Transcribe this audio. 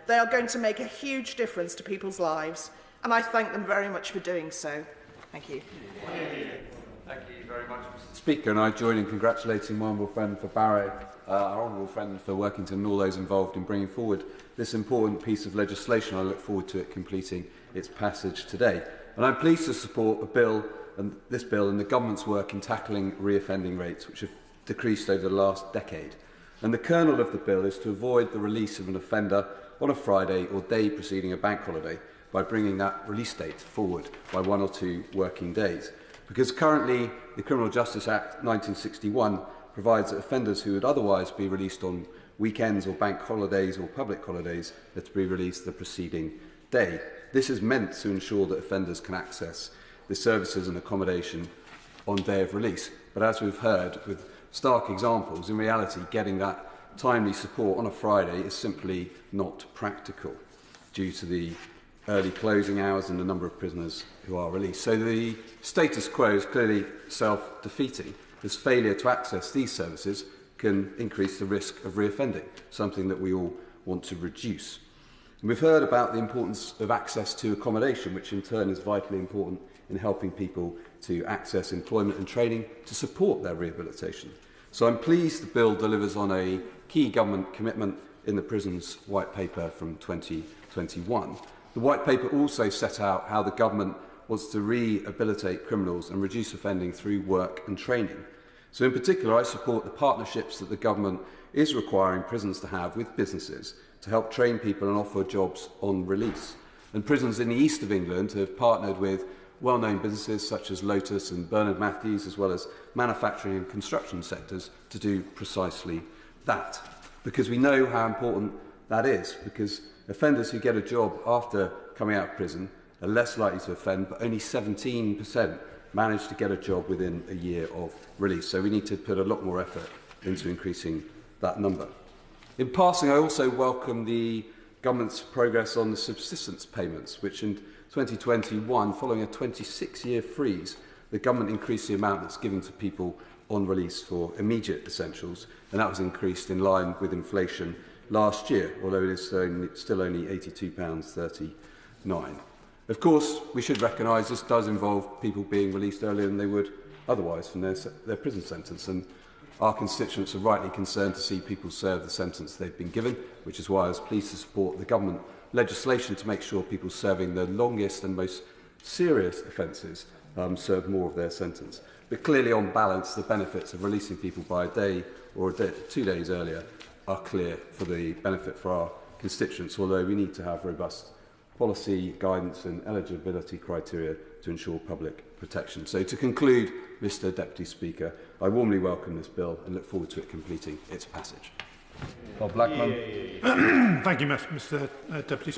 They are going to make a huge difference to people's lives, and I thank them very much for doing so. Thank you. Thank you very much, Mr. Speaker, and I join in congratulating my honourable friend for Barrow, our honourable friend for Workington, and all those involved in bringing forward this important piece of legislation. I look forward to it completing its passage today. And I'm pleased to support a bill, and this bill, and the government's work in tackling reoffending rates, which have decreased over the last decade. And the kernel of the bill is to avoid the release of an offender on a Friday or day preceding a bank holiday by bringing that release date forward by 1 or 2 working days. Because currently the Criminal Justice Act 1961 provides that offenders who would otherwise be released on weekends or bank holidays or public holidays are to be released the preceding day. This is meant to ensure that offenders can access the services and accommodation on day of release. But as we've heard, with stark examples, in reality, getting that timely support on a Friday is simply not practical due to the early closing hours and the number of prisoners who are released. So the status quo is clearly self-defeating, as failure to access these services can increase the risk of reoffending, something that we all want to reduce. And we've heard about the importance of access to accommodation, which in turn is vitally important in helping people to access employment and training to support their rehabilitation. So I'm pleased the bill delivers on a key government commitment in the Prisons White Paper from 2021. The White Paper also set out how the government wants to rehabilitate criminals and reduce offending through work and training. So in particular, I support the partnerships that the government is requiring prisons to have with businesses to help train people and offer jobs on release. And prisons in the east of England have partnered with well-known businesses such as Lotus and Bernard Matthews, as well as manufacturing and construction sectors, to do precisely that. Because we know how important that is, because offenders who get a job after coming out of prison are less likely to offend, but only 17% manage to get a job within a year of release. So we need to put a lot more effort into increasing that number. In passing, I also welcome the government's progress on the subsistence payments, which in 2021, following a 26-year freeze, the government increased the amount that's given to people on release for immediate essentials, and that was increased in line with inflation last year, although it is still only £82.39. Of course, we should recognise this does involve people being released earlier than they would otherwise from their prison sentence, and our constituents are rightly concerned to see people serve the sentence they've been given, which is why I was pleased to support the government legislation to make sure people serving the longest and most serious offences serve more of their sentence. But clearly, on balance, the benefits of releasing people by a day or 2 days earlier are clear for the benefit for our constituents, although we need to have robust policy, guidance and eligibility criteria to ensure public protection. So to conclude, Mr Deputy Speaker, I warmly welcome this bill and look forward to it completing its passage. Bob Blackman. Thank you, Mr Deputy Speaker.